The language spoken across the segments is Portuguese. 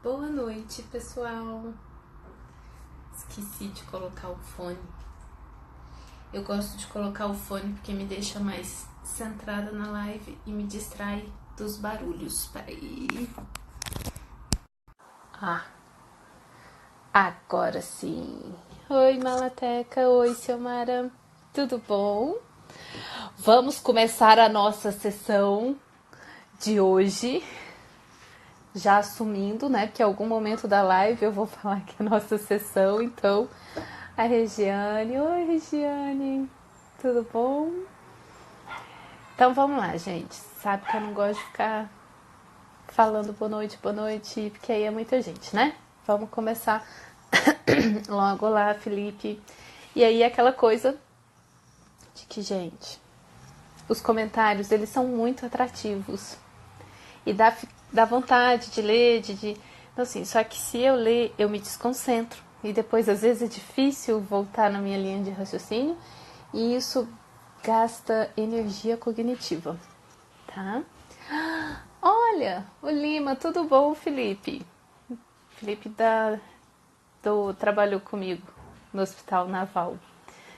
Boa noite, pessoal. Esqueci de colocar o fone. Eu gosto de colocar o fone porque me deixa mais centrada na live e me distrai dos barulhos. Peraí. Agora sim. Oi, Malateca. Oi, Silmara. Tudo bom? Vamos começar a nossa sessão de hoje. Já assumindo, né, que em algum momento da live eu vou falar que é a nossa sessão, então, a Regiane. Oi, Regiane, tudo bom? Então, vamos lá, gente. Sabe que eu não gosto de ficar falando boa noite, porque aí é muita gente, né? Vamos começar logo lá, Felipe. E aí, aquela coisa de que, gente, os comentários, eles são muito atrativos. E dá vontade de ler, Então, assim, só que se eu ler, eu me desconcentro. E depois, às vezes, é difícil voltar na minha linha de raciocínio. E isso gasta energia cognitiva, tá? Olha, o Lima, tudo bom, Felipe? Felipe trabalhou comigo no Hospital Naval.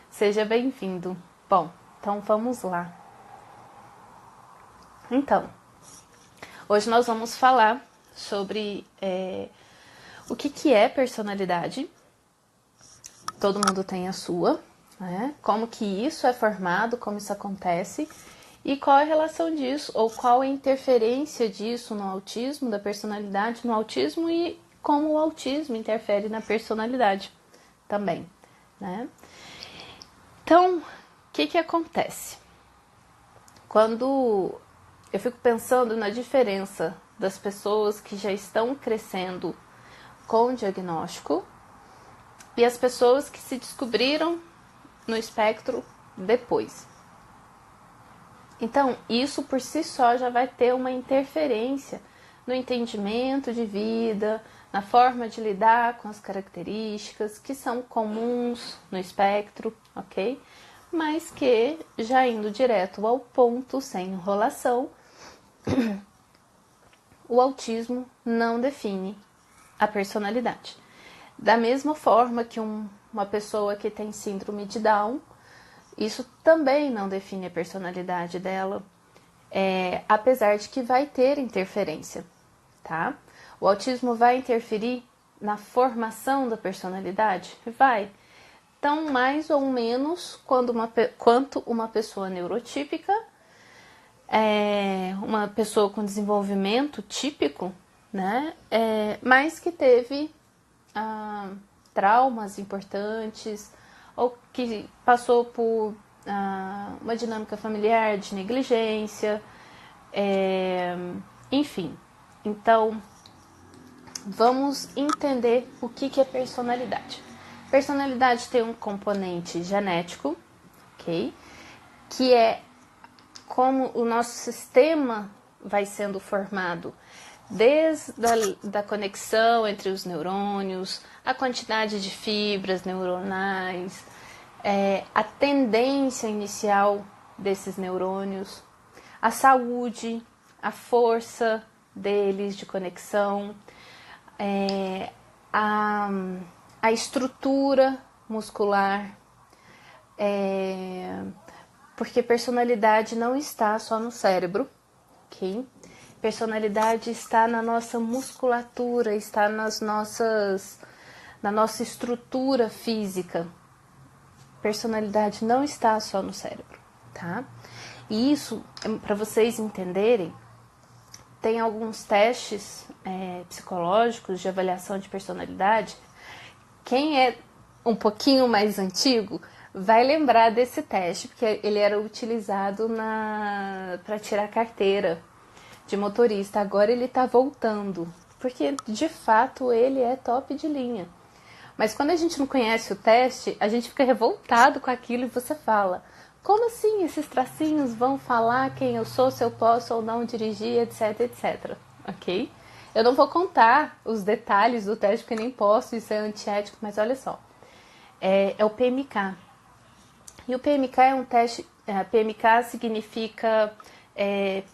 Seja bem-vindo. Bom, então vamos lá. Então, hoje nós vamos falar sobre o que é personalidade. Todo mundo tem a sua, né? Como que isso é formado, como isso acontece e qual é a relação disso, ou qual é a interferência disso no autismo, da personalidade no autismo e como o autismo interfere na personalidade também, né? Então, o que acontece? Quando eu fico pensando na diferença das pessoas que já estão crescendo com o diagnóstico e as pessoas que se descobriram no espectro depois. Então, isso por si só já vai ter uma interferência no entendimento de vida, na forma de lidar com as características que são comuns no espectro, ok? Mas que, já indo direto ao ponto, sem enrolação, o autismo não define a personalidade. Da mesma forma que uma pessoa que tem síndrome de Down, isso também não define a personalidade dela, apesar de que vai ter interferência, tá? O autismo vai interferir na formação da personalidade? Vai. Então, mais ou menos quanto uma pessoa neurotípica, uma pessoa com desenvolvimento típico, né? Mas que teve traumas importantes ou que passou por uma dinâmica familiar de negligência, enfim. Então, vamos entender o que é personalidade. Personalidade tem um componente genético, ok? Que é como o nosso sistema vai sendo formado desde da conexão entre os neurônios, a quantidade de fibras neuronais, a tendência inicial desses neurônios, a saúde, a força deles de conexão, a estrutura muscular, porque personalidade não está só no cérebro, ok? Personalidade está na nossa musculatura, está na nossa estrutura física. Personalidade não está só no cérebro, tá? E isso, para vocês entenderem, tem alguns testes psicológicos de avaliação de personalidade. Quem é um pouquinho mais antigo vai lembrar desse teste, porque ele era utilizado para tirar carteira de motorista. Agora ele está voltando, porque de fato ele é top de linha. Mas quando a gente não conhece o teste, a gente fica revoltado com aquilo e você fala: como assim esses tracinhos vão falar quem eu sou, se eu posso ou não dirigir, etc, etc. Ok? Eu não vou contar os detalhes do teste, porque nem posso, isso é antiético, mas olha só. É o PMK. E o PMK é um teste... PMK significa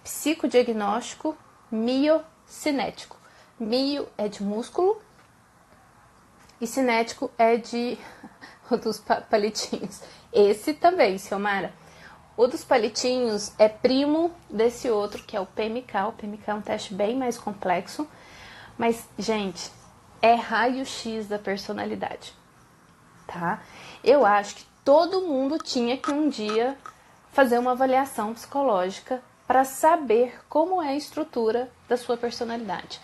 psicodiagnóstico miocinético. Mio é de músculo e cinético é de o dos palitinhos. Esse também, Silmara. O dos palitinhos é primo desse outro, que é o PMK. O PMK é um teste bem mais complexo. Mas, gente, é raio-x da personalidade, tá? Eu acho que todo mundo tinha que um dia fazer uma avaliação psicológica para saber como é a estrutura da sua personalidade.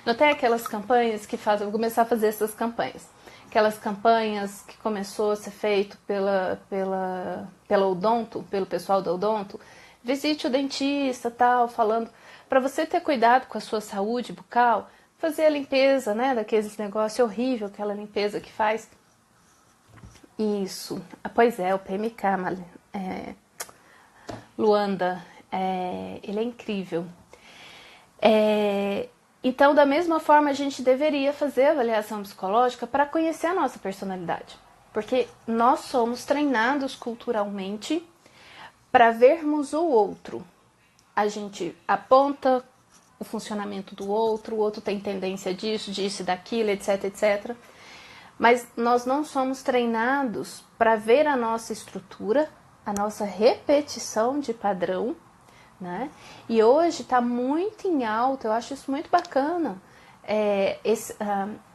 Não tem aquelas campanhas que fazem, vou começar a fazer essas campanhas. Aquelas campanhas que começou a ser feito pela Odonto, pelo pessoal da Odonto, visite o dentista, tal, falando para você ter cuidado com a sua saúde bucal, fazer a limpeza, né, daqueles negócios horrível, aquela limpeza que faz. Isso, pois é, o PMK, Luanda, ele é incrível. Então, da mesma forma, a gente deveria fazer a avaliação psicológica para conhecer a nossa personalidade. Porque nós somos treinados culturalmente para vermos o outro. A gente aponta o funcionamento do outro, o outro tem tendência disso, disso e daquilo, etc, etc. Mas nós não somos treinados para ver a nossa estrutura, a nossa repetição de padrão, né? E hoje está muito em alta, eu acho isso muito bacana,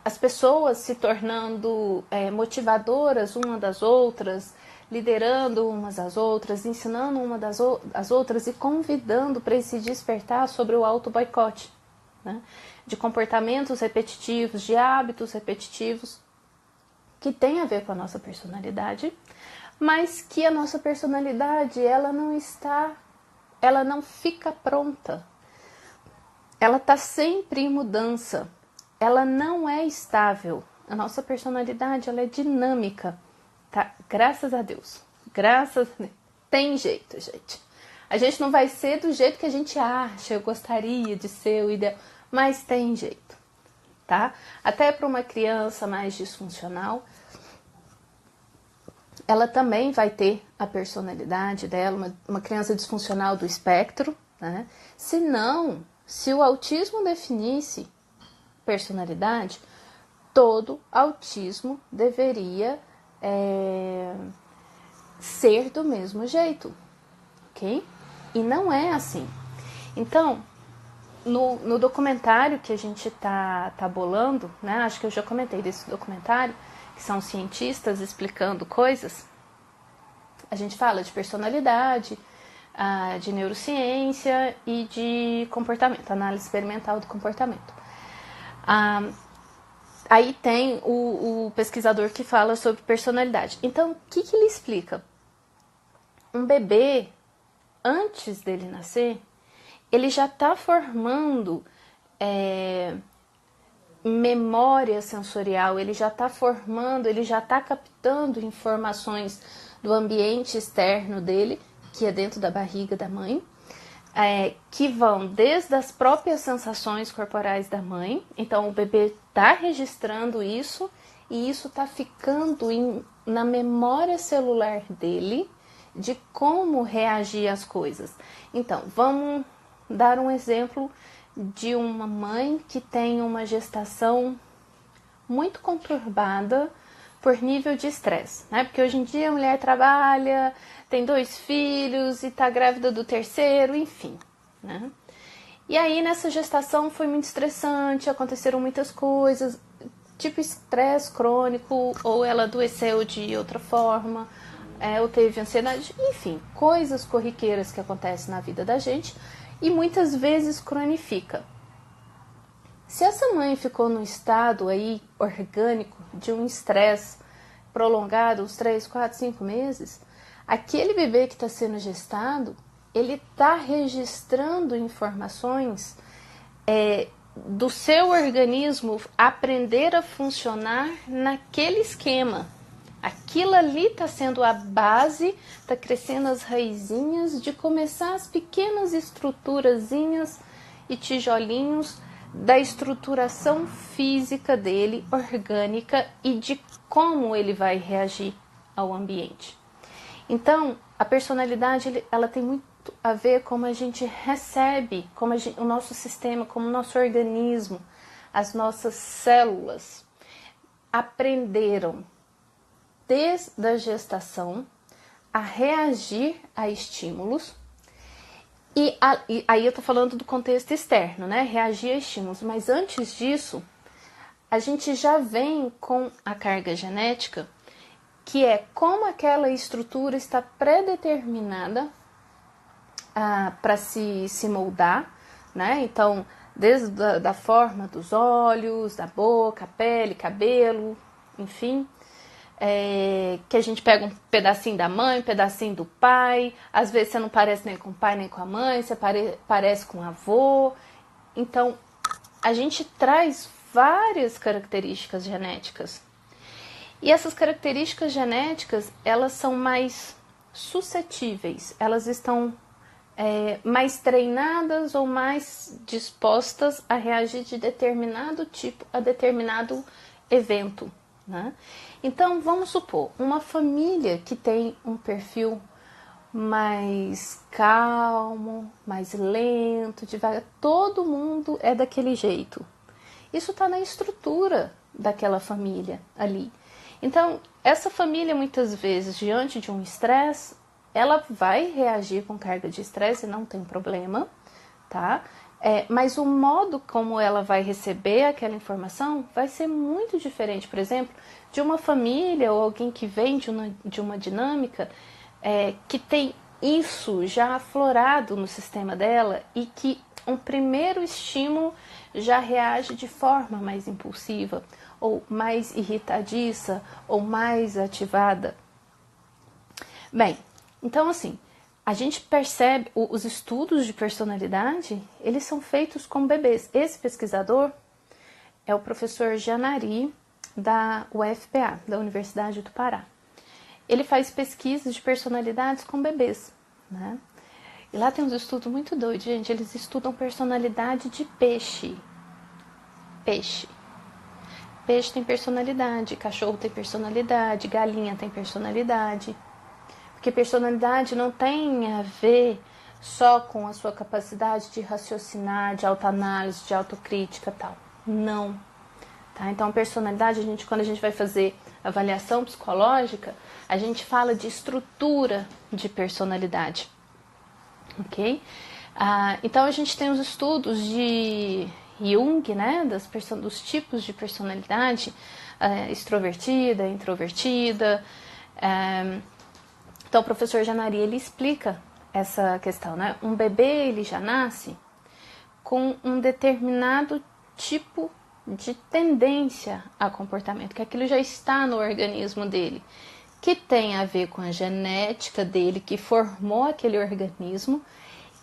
as pessoas se tornando motivadoras uma das outras, liderando umas às outras, ensinando uma das outras e convidando para se despertar sobre o auto-boicote, né? De comportamentos repetitivos, de hábitos repetitivos, que tem a ver com a nossa personalidade, mas que a nossa personalidade ela não fica pronta. Ela está sempre em mudança. Ela não é estável. A nossa personalidade ela é dinâmica. Tá? Graças a Deus. Graças a Deus. Tem jeito, gente. A gente não vai ser do jeito que a gente acha, eu gostaria de ser o ideal, mas tem jeito, tá? Até para uma criança mais disfuncional, ela também vai ter a personalidade dela, uma criança disfuncional do espectro, né? Se o autismo definisse personalidade, todo autismo deveria ser do mesmo jeito, ok? E não é assim. Então, no documentário que a gente tá bolando, né? Acho que eu já comentei desse documentário, que são cientistas explicando coisas. A gente fala de personalidade, de neurociência e de comportamento, análise experimental do comportamento. Aí tem o pesquisador que fala sobre personalidade. Então, o que ele explica? Um bebê, antes dele nascer, ele já está formando memória sensorial, ele já está formando, ele já está captando informações do ambiente externo dele, que é dentro da barriga da mãe, que vão desde as próprias sensações corporais da mãe. Então, o bebê está registrando isso e isso está ficando na memória celular dele de como reagir às coisas. Então, vamos dar um exemplo de uma mãe que tem uma gestação muito conturbada por nível de estresse, né? Porque hoje em dia a mulher trabalha, tem 2 filhos e está grávida do terceiro, enfim, né? E aí nessa gestação foi muito estressante, aconteceram muitas coisas, tipo estresse crônico, ou ela adoeceu de outra forma, ou teve ansiedade, enfim, coisas corriqueiras que acontecem na vida da gente e muitas vezes cronifica. Se essa mãe ficou no estado aí orgânico de um estresse prolongado, uns 3, 4, 5 meses, aquele bebê que está sendo gestado, ele está registrando informações do seu organismo aprender a funcionar naquele esquema. Aquilo ali está sendo a base, está crescendo as raizinhas de começar as pequenas estruturazinhas e tijolinhos da estruturação física dele, orgânica, e de como ele vai reagir ao ambiente. Então, a personalidade ela tem muito a ver com como a gente recebe, o nosso sistema, como o nosso organismo as nossas células aprenderam desde a gestação a reagir a estímulos. E aí eu tô falando do contexto externo, né? Reagir a estímulos. Mas antes disso, a gente já vem com a carga genética, que é como aquela estrutura está predeterminada para se moldar, né? Então, desde da forma dos olhos, da boca, pele, cabelo, enfim, que a gente pega um pedacinho da mãe, um pedacinho do pai, às vezes você não parece nem com o pai nem com a mãe, você parece com o avô. Então, a gente traz várias características genéticas. E essas características genéticas, elas são mais suscetíveis, elas estão mais treinadas ou mais dispostas a reagir de determinado tipo a determinado evento, né? Então, vamos supor, uma família que tem um perfil mais calmo, mais lento, devagar, todo mundo é daquele jeito. Isso está na estrutura daquela família ali. Então, essa família, muitas vezes, diante de um estresse, ela vai reagir com carga de estresse, não tem problema, tá? Mas o modo como ela vai receber aquela informação vai ser muito diferente, por exemplo, de uma família ou alguém que vem de uma dinâmica que tem isso já aflorado no sistema dela e que um primeiro estímulo já reage de forma mais impulsiva, ou mais irritadiça, ou mais ativada. Bem, então assim, a gente percebe, os estudos de personalidade, eles são feitos com bebês. Esse pesquisador é o professor Janari, da UFPA, da Universidade do Pará. Ele faz pesquisas de personalidades com bebês, né? E lá tem uns estudos muito doidos, gente. Eles estudam personalidade de peixe. Peixe. Peixe tem personalidade, cachorro tem personalidade, galinha tem personalidade. Porque personalidade não tem a ver só com a sua capacidade de raciocinar, de autoanálise, de autocrítica e tal. Não. Tá? Então, personalidade, quando a gente vai fazer avaliação psicológica, a gente fala de estrutura de personalidade. Ok? Então, a gente tem os estudos de Jung, né, dos tipos de personalidade, extrovertida, introvertida. Então, o professor Janari, ele explica essa questão, né? Um bebê, ele já nasce com um determinado tipo de tendência a comportamento, que aquilo já está no organismo dele, que tem a ver com a genética dele, que formou aquele organismo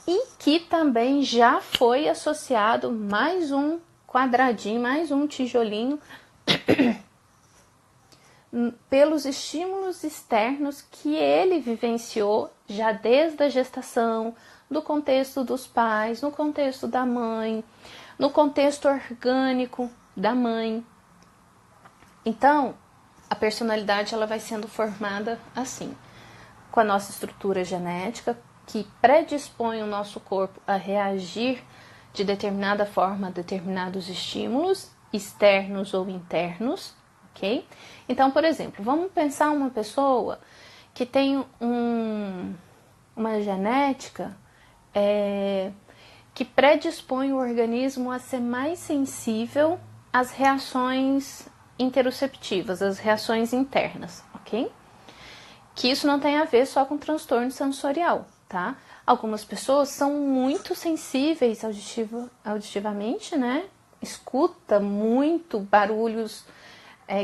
e que também já foi associado mais um quadradinho, mais um tijolinho pelos estímulos externos que ele vivenciou já desde a gestação, no contexto dos pais, no contexto da mãe, no contexto orgânico da mãe. Então, a personalidade ela vai sendo formada assim, com a nossa estrutura genética, que predispõe o nosso corpo a reagir de determinada forma a determinados estímulos, externos ou internos, ok? Então, por exemplo, vamos pensar uma pessoa que tem uma genética que predispõe o organismo a ser mais sensível às reações interoceptivas, às reações internas, ok? Que isso não tem a ver só com transtorno sensorial, tá? Algumas pessoas são muito sensíveis auditivamente, né? Escuta muito barulhos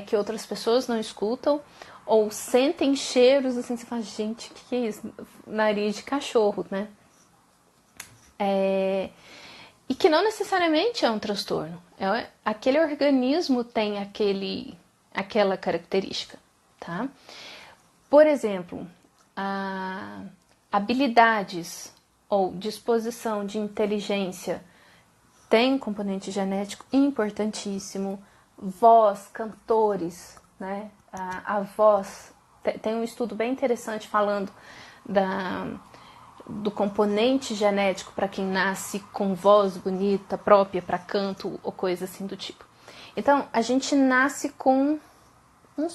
que outras pessoas não escutam, ou sentem cheiros, assim, você fala, gente, o que é isso? Nariz de cachorro, né? E que não necessariamente é um transtorno. Aquele organismo tem aquela característica, tá? Por exemplo, habilidades ou disposição de inteligência tem um componente genético importantíssimo. Voz, cantores, né? A voz, tem um estudo bem interessante falando do componente genético para quem nasce com voz bonita, própria para canto ou coisa assim do tipo. Então, a gente nasce com um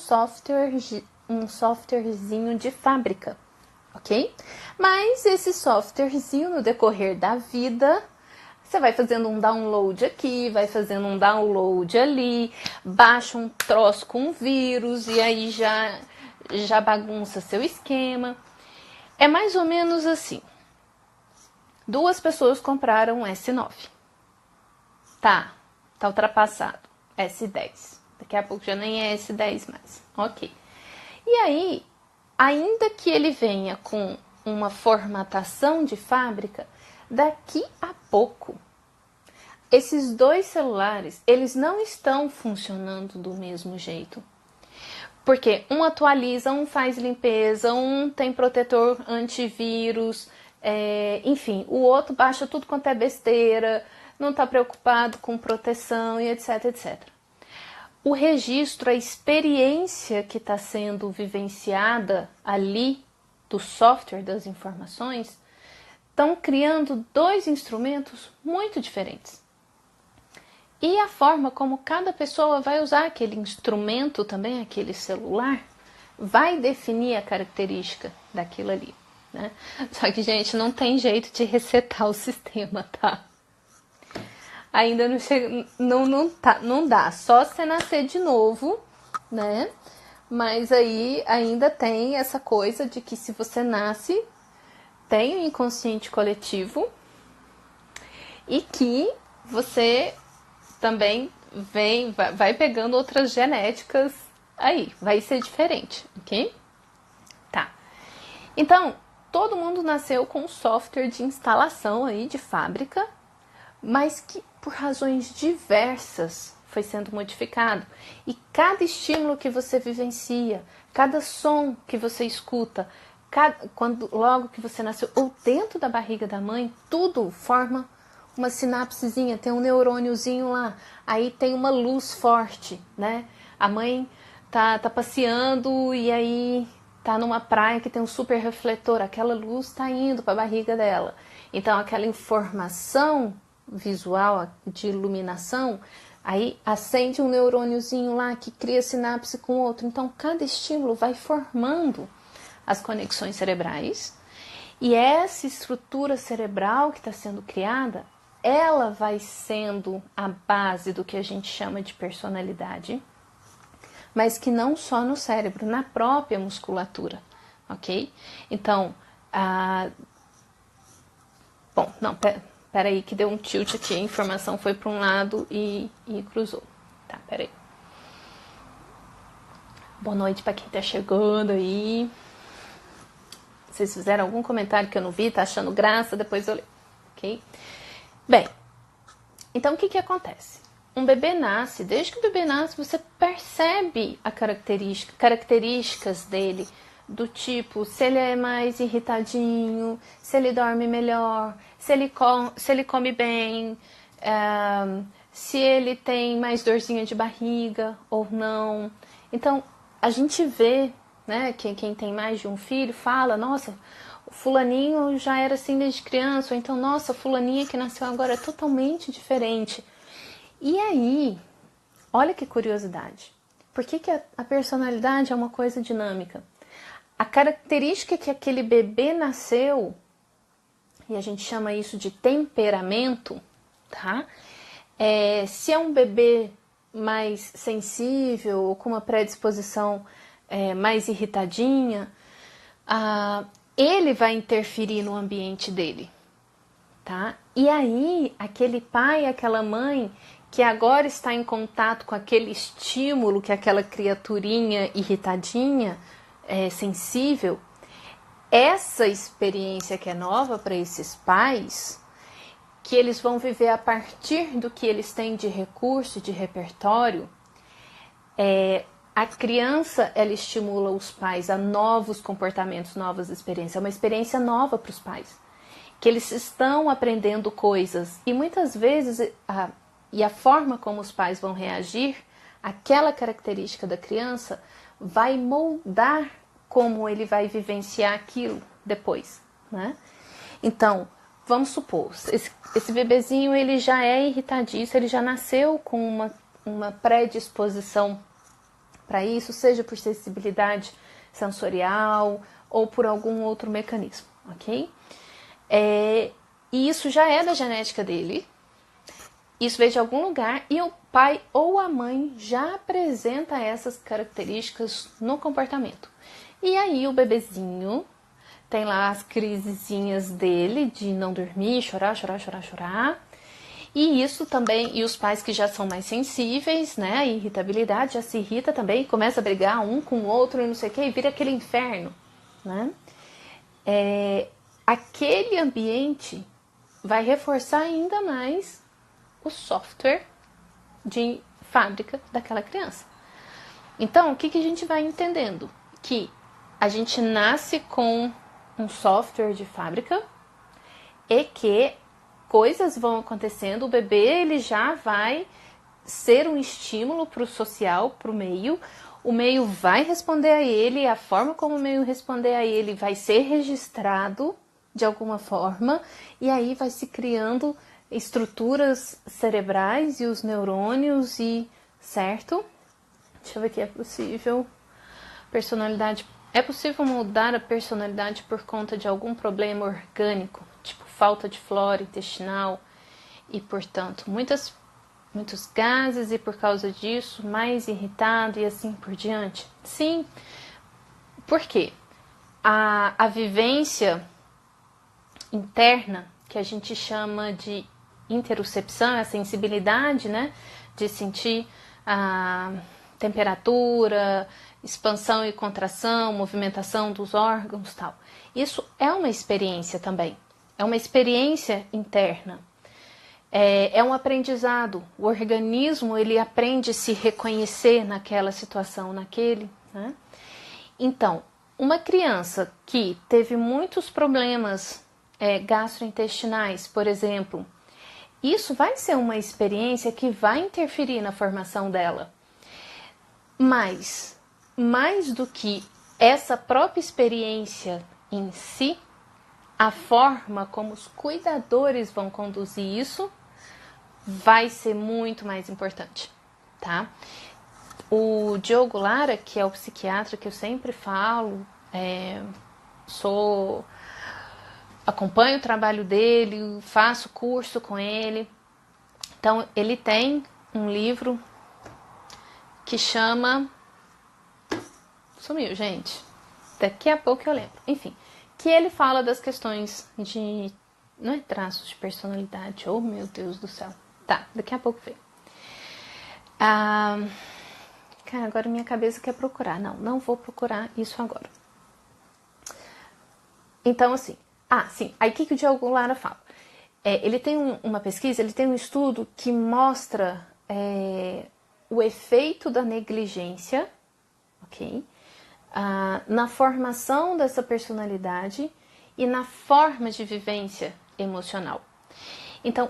softwarezinho de fábrica, ok? Mas esse softwarezinho, no decorrer da vida, você vai fazendo um download aqui, vai fazendo um download ali, baixa um troço com um vírus e aí já bagunça seu esquema. É mais ou menos assim. 2 pessoas compraram um S9. Tá ultrapassado. S10. Daqui a pouco já nem é S10 mais. Ok. E aí, ainda que ele venha com uma formatação de fábrica, daqui a pouco, esses 2 celulares, eles não estão funcionando do mesmo jeito. Porque um atualiza, um faz limpeza, um tem protetor antivírus, enfim, o outro baixa tudo quanto é besteira, não está preocupado com proteção e etc, etc. O registro, a experiência que está sendo vivenciada ali do software das informações, estão criando 2 instrumentos muito diferentes. E a forma como cada pessoa vai usar aquele instrumento também, aquele celular, vai definir a característica daquilo ali, né? Só que, gente, não tem jeito de resetar o sistema, tá? Ainda não chega, não dá, só você nascer de novo, né? Mas aí ainda tem essa coisa de que se você nasce, tem o inconsciente coletivo e que você também vai pegando outras genéticas aí, vai ser diferente, ok? Tá. Então, todo mundo nasceu com um software de instalação aí de fábrica, mas que por razões diversas foi sendo modificado. E cada estímulo que você vivencia, cada som que você escuta, logo que você nasceu, ou dentro da barriga da mãe, tudo forma uma sinapsezinha, tem um neurôniozinho lá, aí tem uma luz forte, né? A mãe tá passeando e aí tá numa praia que tem um super refletor, aquela luz tá indo para a barriga dela. Então aquela informação visual de iluminação, aí acende um neurôniozinho lá que cria sinapse com outro. Então cada estímulo vai formando as conexões cerebrais e essa estrutura cerebral que está sendo criada, ela vai sendo a base do que a gente chama de personalidade, mas que não só no cérebro, na própria musculatura, ok? Então, bom, não, peraí que deu um tilt aqui, a informação foi para um lado e cruzou. Tá, peraí. Boa noite para quem tá chegando aí. Vocês fizeram algum comentário que eu não vi, tá achando graça, depois eu leio, ok? Bem, então o que acontece? Um bebê nasce, desde que o bebê nasce, você percebe a características dele, do tipo, se ele é mais irritadinho, se ele dorme melhor, se ele come bem, se ele tem mais dorzinha de barriga ou não. Então, a gente vê, né, quem tem mais de um filho fala, nossa, o fulaninho já era assim desde criança, ou então, nossa, a fulaninha que nasceu agora é totalmente diferente. E aí, olha que curiosidade, por que a personalidade é uma coisa dinâmica? A característica que aquele bebê nasceu, e a gente chama isso de temperamento, tá? Se é um bebê mais sensível ou com uma predisposição mais irritadinha, ele vai interferir no ambiente dele, tá? E aí, aquele pai, aquela mãe que agora está em contato com aquele estímulo que aquela criaturinha irritadinha, sensível, essa experiência que é nova para esses pais, que eles vão viver a partir do que eles têm de recurso, de repertório, a criança, ela estimula os pais a novos comportamentos, novas experiências. É uma experiência nova para os pais, que eles estão aprendendo coisas. E muitas vezes, a forma como os pais vão reagir, aquela característica da criança vai moldar como ele vai vivenciar aquilo depois, né? Então, vamos supor, esse bebezinho ele já é irritadiço, ele já nasceu com uma predisposição para isso, seja por sensibilidade sensorial ou por algum outro mecanismo, ok? E isso já é da genética dele, isso veio de algum lugar e o pai ou a mãe já apresenta essas características no comportamento. E aí o bebezinho tem lá as crisezinhas dele de não dormir, chorar. E isso também, e os pais que já são mais sensíveis, né, a irritabilidade já se irrita também, começa a brigar um com o outro e não sei o que, e vira aquele inferno, né? Aquele ambiente vai reforçar ainda mais o software de fábrica daquela criança. Então, o que a gente vai entendendo? Que a gente nasce com um software de fábrica e que coisas vão acontecendo, o bebê ele já vai ser um estímulo para o social, para o meio vai responder a ele, a forma como o meio responder a ele vai ser registrado de alguma forma, e aí vai se criando estruturas cerebrais e os neurônios, certo? Deixa eu ver aqui, é possível personalidade. É possível mudar a personalidade por conta de algum problema orgânico, tipo falta de flora intestinal e, portanto, muitos gases e por causa disso mais irritado e assim por diante? Sim. Por quê? A vivência interna, que a gente chama de interocepção, a sensibilidade, né, de sentir a temperatura, expansão e contração, movimentação dos órgãos, tal. Isso é uma experiência também, é uma experiência interna, é um aprendizado. O organismo ele aprende a se reconhecer naquela situação, né? Então, uma criança que teve muitos problemas gastrointestinais, por exemplo, isso vai ser uma experiência que vai interferir na formação dela. Mas, mais do que essa própria experiência em si, a forma como os cuidadores vão conduzir isso vai ser muito mais importante, tá? O Diogo Lara, que é o psiquiatra que eu sempre falo, acompanho o trabalho dele, faço curso com ele. Então, ele tem um livro que chama... Sumiu, gente. Daqui a pouco eu lembro. Enfim, que ele fala das questões de... Não é traços de personalidade. Oh, meu Deus do céu. Tá, daqui a pouco vem. Cara, agora minha cabeça quer procurar. Não vou procurar isso agora. Então, assim... sim. Aí, o que o Diogo Lara fala? Ele tem uma pesquisa, ele tem um estudo que mostra o efeito da negligência, ok? Na formação dessa personalidade e na forma de vivência emocional. Então,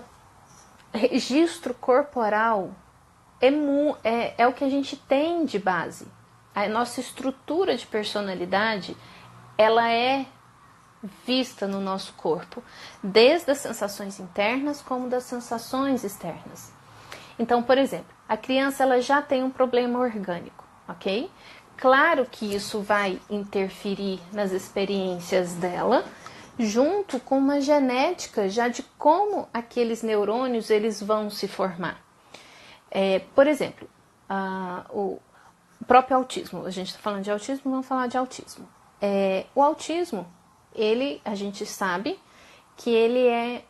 registro corporal é o que a gente tem de base. A nossa estrutura de personalidade, ela é vista no nosso corpo, desde as sensações internas como das sensações externas. Então, por exemplo, a criança ela já tem um problema orgânico, ok? Claro que isso vai interferir nas experiências dela, junto com uma genética já de como aqueles neurônios eles vão se formar. Por exemplo, o próprio autismo. A gente está falando de autismo, vamos falar de autismo. O autismo, a gente sabe que ele é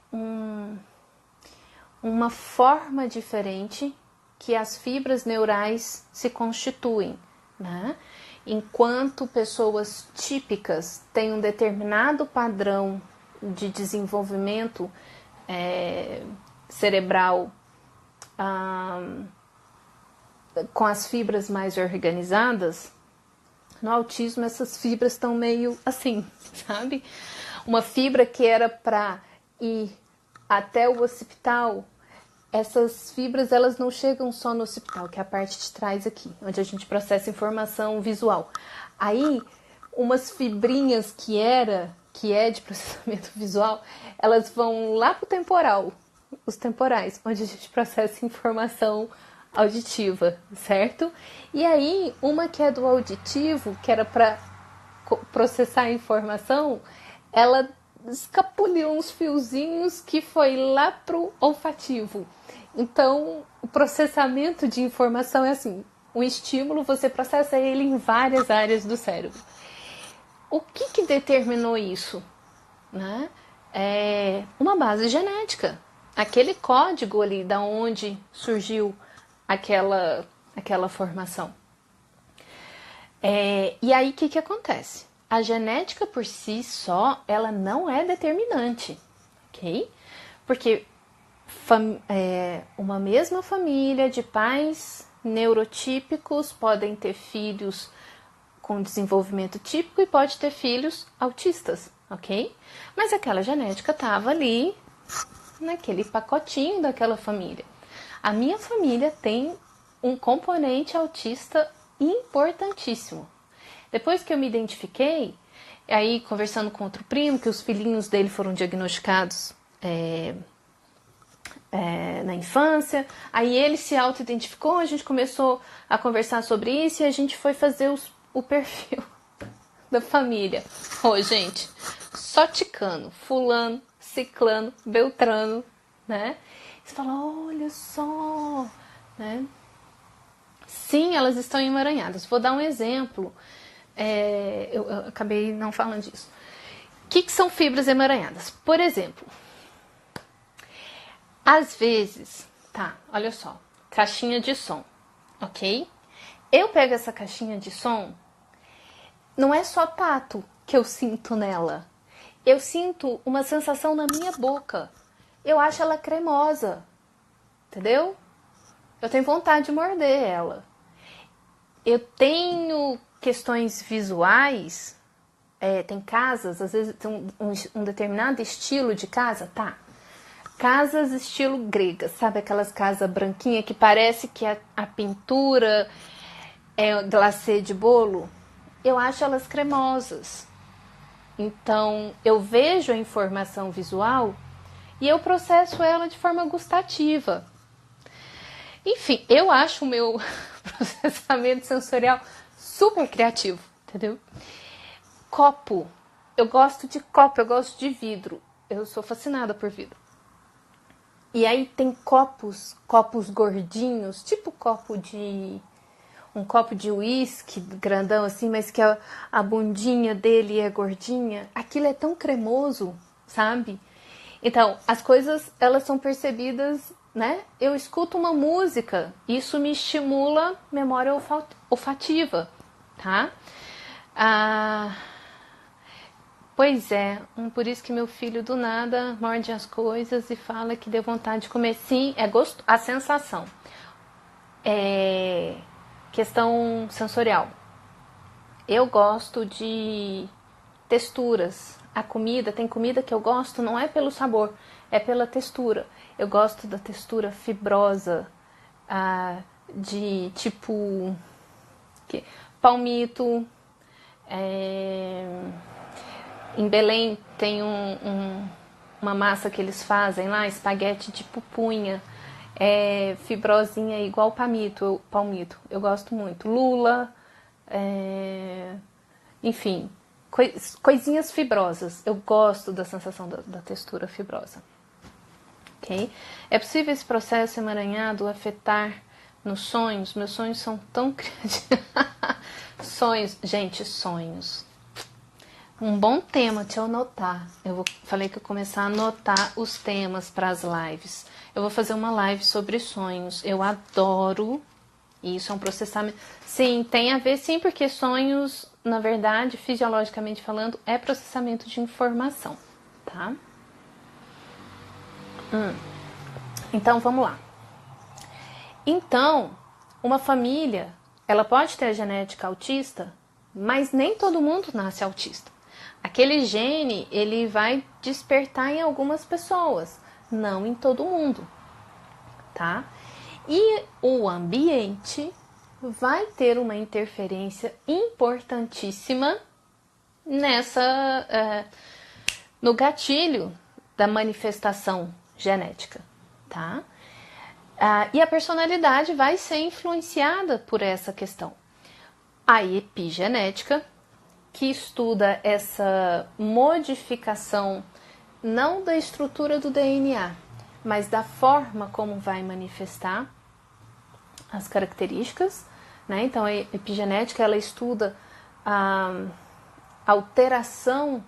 uma forma diferente que as fibras neurais se constituem, né? Enquanto pessoas típicas têm um determinado padrão de desenvolvimento cerebral com as fibras mais organizadas, no autismo essas fibras estão meio assim, sabe? Uma fibra que era para ir até o occipital, essas fibras elas não chegam só no occipital, que é a parte de trás aqui, onde a gente processa informação visual. Aí, umas fibrinhas que era que é de processamento visual, elas vão lá pro temporal, os temporais, onde a gente processa informação auditiva, certo? E aí, uma que é do auditivo, que era para processar a informação, ela escapuliu uns fiozinhos que foi lá pro olfativo. Então, o processamento de informação é assim, um estímulo, você processa ele em várias áreas do cérebro. O que determinou isso? Né? É uma base genética. Aquele código ali da onde surgiu aquela formação. E aí, o que acontece? A genética por si só, ela não é determinante, ok? Porque uma mesma família de pais neurotípicos podem ter filhos com desenvolvimento típico e pode ter filhos autistas, ok? Mas aquela genética estava ali naquele pacotinho daquela família. A minha família tem um componente autista importantíssimo. Depois que eu me identifiquei, aí conversando com outro primo, que os filhinhos dele foram diagnosticados na infância, aí ele se auto-identificou, a gente começou a conversar sobre isso e a gente foi fazer o perfil da família. Gente, só ticano, fulano, ciclano, beltrano, né? Você fala, olha só, né? Sim, elas estão emaranhadas. Vou dar um exemplo. Eu acabei não falando disso. O que são fibras emaranhadas? Por exemplo, às vezes, tá, olha só, caixinha de som, ok? Eu pego essa caixinha de som, não é só tato que eu sinto nela. Eu sinto uma sensação na minha boca. Eu acho ela cremosa, entendeu? Eu tenho vontade de morder ela. Eu tenho questões visuais, tem casas, às vezes tem um determinado estilo de casa, tá? Casas estilo grega, sabe aquelas casas branquinhas que parece que a pintura é glacê de bolo? Eu acho elas cremosas. Então, eu vejo a informação visual e eu processo ela de forma gustativa. Enfim, eu acho o meu processamento sensorial super criativo, entendeu? Copo. Eu gosto de copo, eu gosto de vidro. Eu sou fascinada por vidro. E aí tem copos gordinhos, tipo um copo de uísque grandão assim, mas que a bundinha dele é gordinha. Aquilo é tão cremoso, sabe? Então, as coisas, elas são percebidas, né? Eu escuto uma música, isso me estimula memória olfativa, tá? Pois é, por isso que meu filho do nada morde as coisas e fala que deu vontade de comer. Sim, é gosto, a sensação. Questão sensorial. Eu gosto de texturas. Tem comida que eu gosto não é pelo sabor, é pela textura. Eu gosto da textura fibrosa, de tipo palmito. Em Belém tem uma massa que eles fazem lá, espaguete de pupunha, fibrosinha igual palmito. Eu gosto muito. Lula, enfim, coisinhas fibrosas. Eu gosto da sensação da textura fibrosa. Okay? É possível esse processo emaranhado afetar nos sonhos? Meus sonhos são tão criativos. Sonhos, gente, sonhos. Um bom tema, deixa eu anotar. Falei que eu ia começar a anotar os temas para as lives. Eu vou fazer uma live sobre sonhos. Eu adoro. Isso é um processamento. Sim, tem a ver sim, porque sonhos, na verdade, fisiologicamente falando, é processamento de informação, tá? Então, vamos lá. Então, uma família, ela pode ter a genética autista, mas nem todo mundo nasce autista. Aquele gene, ele vai despertar em algumas pessoas, não em todo mundo, tá? E o ambiente vai ter uma interferência importantíssima no gatilho da manifestação genética, tá? E a personalidade vai ser influenciada por essa questão. A epigenética, que estuda essa modificação não da estrutura do DNA, mas da forma como vai manifestar as características, né? Então a epigenética ela estuda a alteração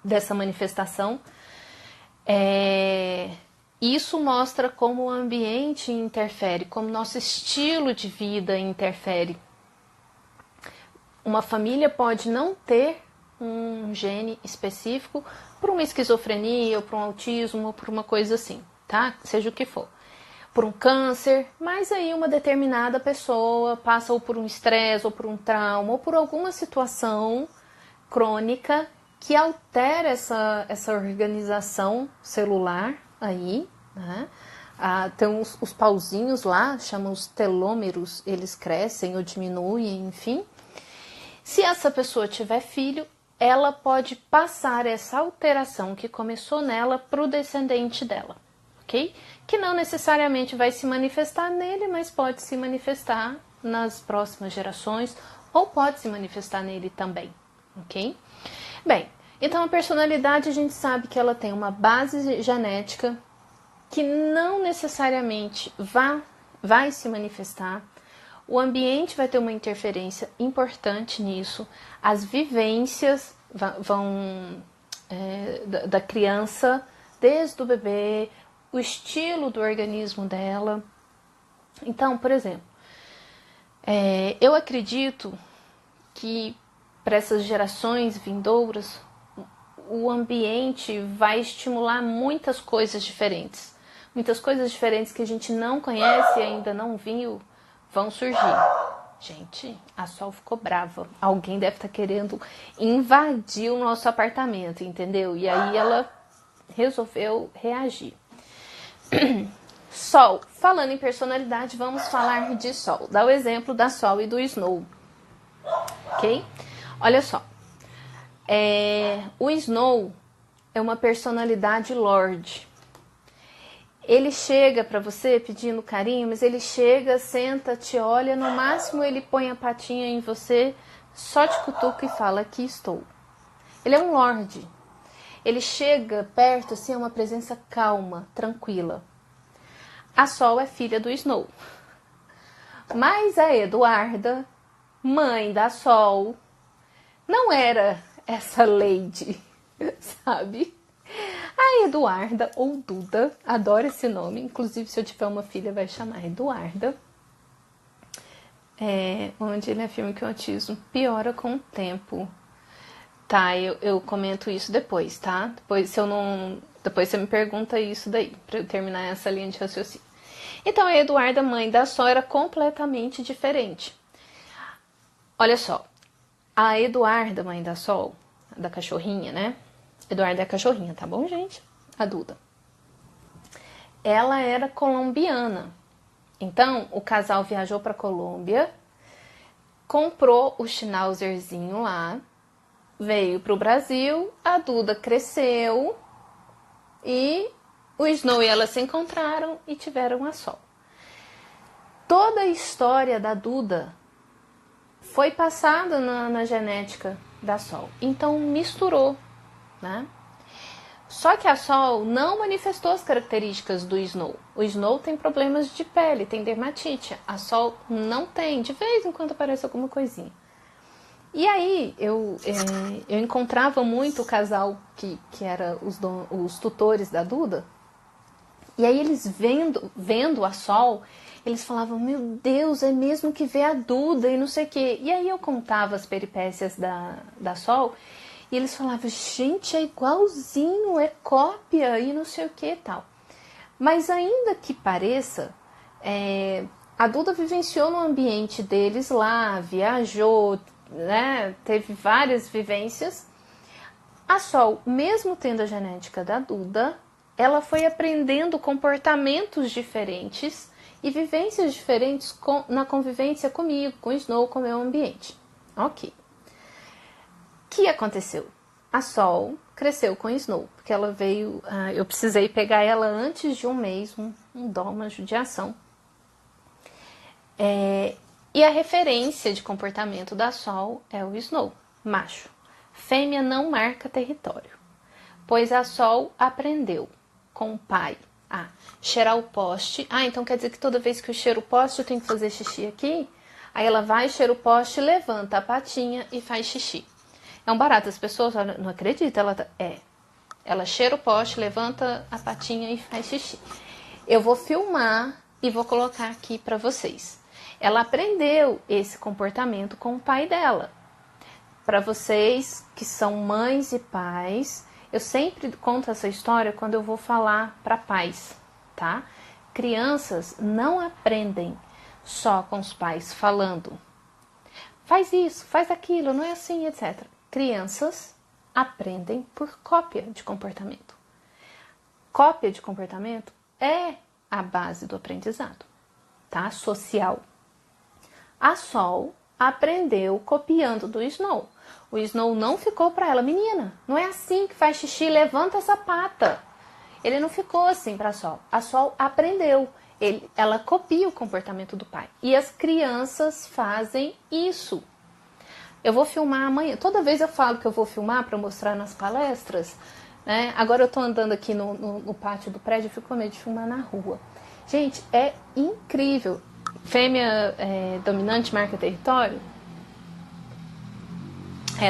dessa manifestação. Isso mostra como o ambiente interfere, como nosso estilo de vida interfere. Uma família pode não ter um gene específico por uma esquizofrenia, ou por um autismo, ou por uma coisa assim, tá? Seja o que for. Por um câncer, mas aí uma determinada pessoa passa ou por um estresse, ou por um trauma, ou por alguma situação crônica que altera essa organização celular aí, né? Tem os pauzinhos lá, chamam os telômeros, eles crescem ou diminuem, enfim. Se essa pessoa tiver filho, ela pode passar essa alteração que começou nela para o descendente dela, ok? Que não necessariamente vai se manifestar nele, mas pode se manifestar nas próximas gerações ou pode se manifestar nele também, ok? Bem, então a personalidade a gente sabe que ela tem uma base genética que não necessariamente vai se manifestar. O ambiente vai ter uma interferência importante nisso. As vivências vão da criança, desde o bebê, o estilo do organismo dela. Então, por exemplo, eu acredito que para essas gerações vindouras, o ambiente vai estimular muitas coisas diferentes. Muitas coisas diferentes que a gente não conhece e ainda não viu vão surgir. Gente, a Sol ficou brava. Alguém deve estar querendo invadir o nosso apartamento, entendeu? E aí ela resolveu reagir. Sol. Falando em personalidade, vamos falar de Sol. Dá o exemplo da Sol e do Snow. Ok? Olha só. O Snow é uma personalidade Lorde. Ele chega para você pedindo carinho, mas ele chega, senta, te olha, no máximo ele põe a patinha em você, só te cutuca e fala, aqui estou. Ele é um Lorde. Ele chega perto, assim, é uma presença calma, tranquila. A Sol é filha do Snow. Mas a Eduarda, mãe da Sol, não era essa lady, sabe? A Eduarda, ou Duda, adoro esse nome, inclusive se eu tiver uma filha vai chamar Eduarda, onde ele afirma que o autismo piora com o tempo. Tá, eu comento isso depois, tá? Depois você me pergunta isso daí, pra eu terminar essa linha de raciocínio. Então a Eduarda, mãe da Sol, era completamente diferente. Olha só, a Eduarda, mãe da Sol, da cachorrinha, né? Eduarda é a cachorrinha, tá bom, gente? A Duda. Ela era colombiana. Então, o casal viajou para Colômbia, comprou o Schnauzerzinho lá, veio para o Brasil, a Duda cresceu e o Snow e ela se encontraram e tiveram a Sol. Toda a história da Duda foi passada na genética da Sol. Então, misturou, né? Só que a Sol não manifestou as características do Snow. O Snow tem problemas de pele, tem dermatite. A Sol não tem. De vez em quando aparece alguma coisinha. E aí eu encontrava muito o casal que era os tutores da Duda. E aí eles vendo a Sol, eles falavam, meu Deus, é mesmo que vê a Duda e não sei o quê. E aí eu contava as peripécias da Sol e eles falavam, gente, é igualzinho, é cópia e não sei o que e tal. Mas ainda que pareça, a Duda vivenciou no ambiente deles lá, viajou, né, teve várias vivências. A Sol, mesmo tendo a genética da Duda, ela foi aprendendo comportamentos diferentes e vivências diferentes na convivência comigo, com o Snow, com o meu ambiente. Ok. O que aconteceu? a Sol cresceu com Snow, porque ela veio, eu precisei pegar ela antes de um mês, um dó, uma judiação. E a referência de comportamento da Sol é o Snow, macho. Fêmea não marca território, pois a Sol aprendeu com o pai a cheirar o poste. Então quer dizer que toda vez que eu cheiro o poste eu tenho que fazer xixi aqui? Aí ela vai, cheira o poste, levanta a patinha e faz xixi. É um barato, as pessoas não acreditam, ela cheira o poste, levanta a patinha e faz xixi. Eu vou filmar e vou colocar aqui para vocês. Ela aprendeu esse comportamento com o pai dela. Para vocês que são mães e pais, eu sempre conto essa história quando eu vou falar para pais, tá? Crianças não aprendem só com os pais falando. Faz isso, faz aquilo, não é assim, etc. Crianças aprendem por cópia de comportamento. Cópia de comportamento é a base do aprendizado, tá? Social. A Sol aprendeu copiando do Snow. O Snow não ficou para ela, menina, não é assim que faz xixi, levanta essa pata. Ele não ficou assim para a Sol. A Sol aprendeu. Ela copia o comportamento do pai. E as crianças fazem isso. Eu vou filmar amanhã. Toda vez eu falo que eu vou filmar para mostrar nas palestras, né? Agora eu tô andando aqui no pátio do prédio, eu fico com medo de filmar na rua. Gente, é incrível. Fêmea dominante marca território?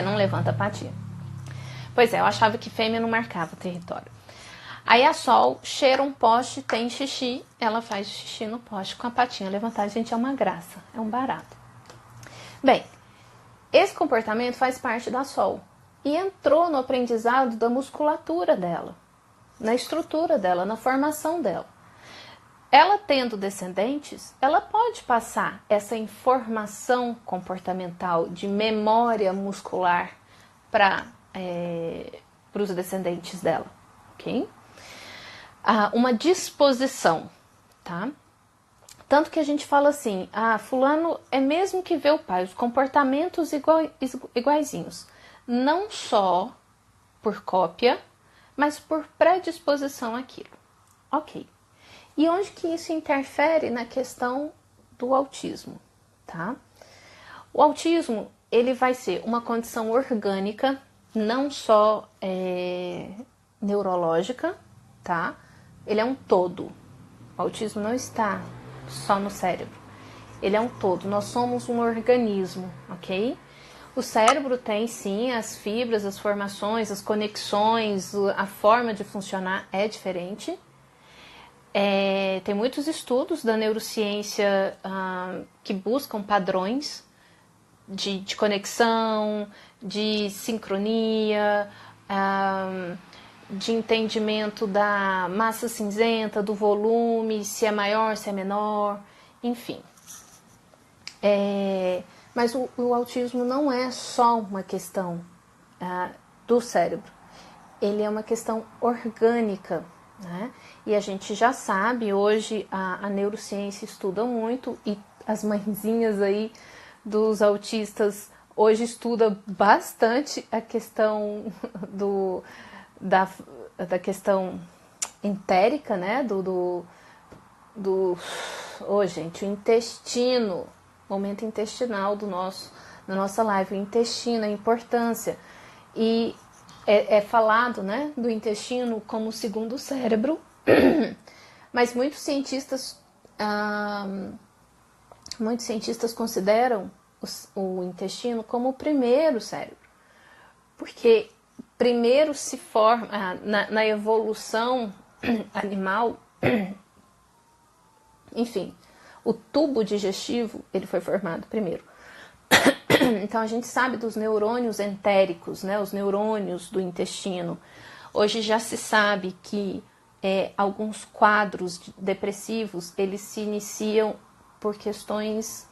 Não levanta a patinha. Pois é, eu achava que fêmea não marcava território. Aí a Sol cheira um poste, tem xixi, ela faz xixi no poste com a patinha levantada. Gente, é uma graça, é um barato. Bem, esse comportamento faz parte da Sol e entrou no aprendizado da musculatura dela, na estrutura dela, na formação dela. Ela tendo descendentes, ela pode passar essa informação comportamental de memória muscular para os descendentes dela, ok? Uma disposição, tá? Tanto que a gente fala assim, fulano é mesmo que vê o pai, os comportamentos iguaizinhos. Não só por cópia, mas por predisposição àquilo. Ok. E onde que isso interfere na questão do autismo, tá? O autismo, ele vai ser uma condição orgânica, não só neurológica, tá? Ele é um todo. O autismo não está só no cérebro. Ele é um todo. Nós somos um organismo, ok? O cérebro tem, sim, as fibras, as formações, as conexões, a forma de funcionar é diferente. Tem muitos estudos da neurociência que buscam padrões de conexão, de sincronia, de entendimento da massa cinzenta, do volume, se é maior, se é menor, enfim. Mas o autismo não é só uma questão do cérebro, ele é uma questão orgânica, né? E a gente já sabe, hoje a neurociência estuda muito e as mãezinhas aí dos autistas hoje estudam bastante a questão da questão entérica, né? Gente, o intestino, momento intestinal da nossa live, o intestino, a importância. E é falado, né, do intestino como o segundo cérebro, mas muitos cientistas consideram o intestino como o primeiro cérebro, porque primeiro se forma, na evolução animal, enfim, o tubo digestivo ele foi formado primeiro. Então a gente sabe dos neurônios entéricos, né, os neurônios do intestino. Hoje já se sabe que alguns quadros depressivos eles se iniciam por questões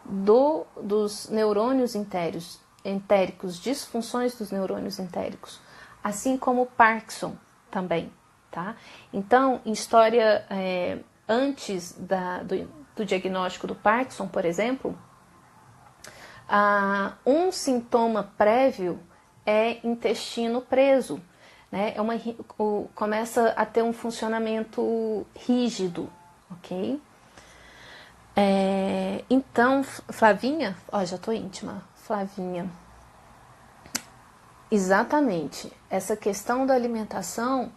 dos neurônios entéricos, disfunções dos neurônios entéricos, assim como o Parkinson também, tá? Então, em história antes do diagnóstico do Parkinson, por exemplo, um sintoma prévio é intestino preso, né? Começa a ter um funcionamento rígido, ok? Então, Flavinha, ó, já tô íntima, Flavinha, exatamente, essa questão da alimentação,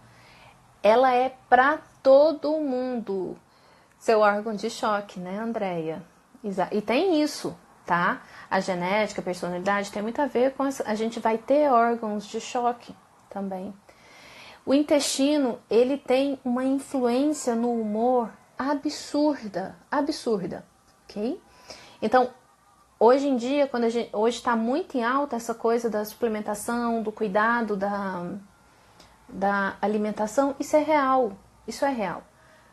ela é para todo mundo, seu órgão de choque, né, Andréia? E tem isso, tá? A genética, a personalidade tem muito a ver com a gente vai ter órgãos de choque também. O intestino, ele tem uma influência no humor absurda, ok? Então, hoje em dia, hoje está muito em alta essa coisa da suplementação, do cuidado da alimentação, isso é real.